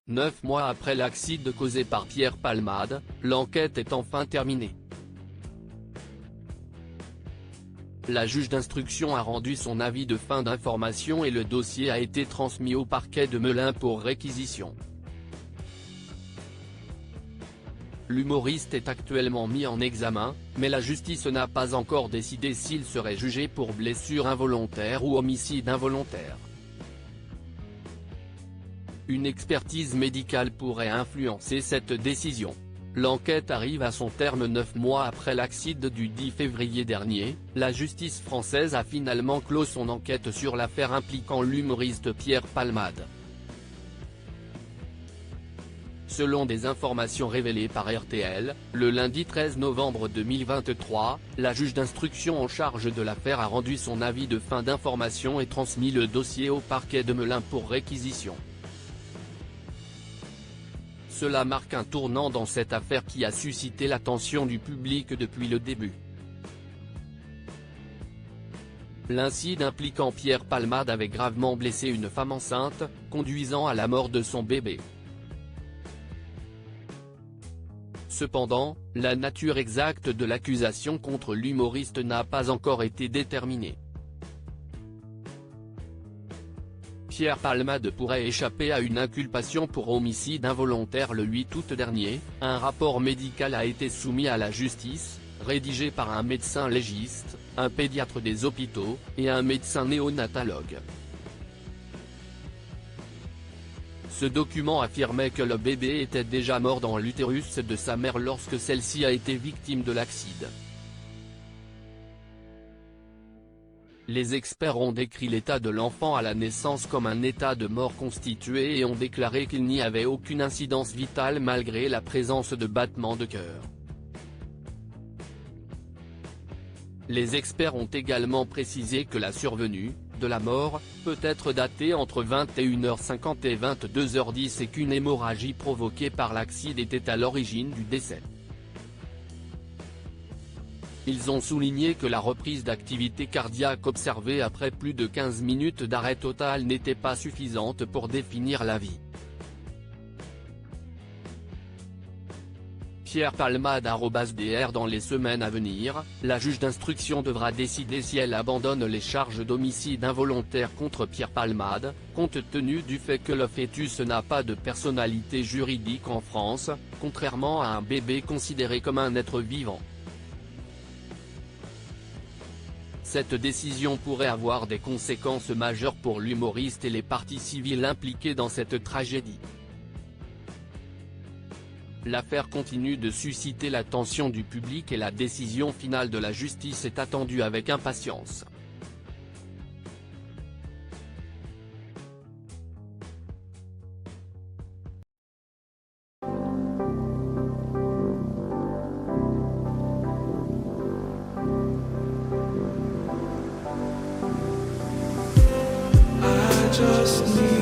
9 mois après l'accident causé par Pierre Palmade, l'enquête est enfin terminée. La juge d'instruction a rendu son avis de fin d'information et le dossier a été transmis au parquet de Melun pour réquisition. L'humoriste est actuellement mis en examen, mais la justice n'a pas encore décidé s'il serait jugé pour blessure involontaire ou homicide involontaire. Une expertise médicale pourrait influencer cette décision. L'enquête arrive à son terme 9 mois après l'accident du 10 février dernier. La justice française a finalement clos son enquête sur l'affaire impliquant l'humoriste Pierre Palmade. Selon des informations révélées par RTL, le lundi 13 novembre 2023, la juge d'instruction en charge de l'affaire a rendu son avis de fin d'information et transmis le dossier au parquet de Melun pour réquisition. Cela marque un tournant dans cette affaire qui a suscité l'attention du public depuis le début. L'incident impliquant Pierre Palmade avait gravement blessé une femme enceinte, conduisant à la mort de son bébé. Cependant, la nature exacte de l'accusation contre l'humoriste n'a pas encore été déterminée. Pierre Palmade pourrait échapper à une inculpation pour homicide involontaire le 8 août dernier. Un rapport médical a été soumis à la justice, rédigé par un médecin légiste, un pédiatre des hôpitaux, et un médecin néonatologue. Ce document affirmait que le bébé était déjà mort dans l'utérus de sa mère lorsque celle-ci a été victime de l'accident. Les experts ont décrit l'état de l'enfant à la naissance comme un état de mort constitué et ont déclaré qu'il n'y avait aucune incidence vitale malgré la présence de battements de cœur. Les experts ont également précisé que la survenue de la mort peut être datée entre 21h50 et 22h10 et qu'une hémorragie provoquée par l'accident était à l'origine du décès. Ils ont souligné que la reprise d'activité cardiaque observée après plus de 15 minutes d'arrêt total n'était pas suffisante pour définir la vie. Pierre Palmade @dr. Dans les semaines à venir, la juge d'instruction devra décider si elle abandonne les charges d'homicide involontaire contre Pierre Palmade, compte tenu du fait que le fœtus n'a pas de personnalité juridique en France, contrairement à un bébé considéré comme un être vivant. Cette décision pourrait avoir des conséquences majeures pour l'humoriste et les parties civiles impliquées dans cette tragédie. L'affaire continue de susciter l'attention du public et la décision finale de la justice est attendue avec impatience. Just need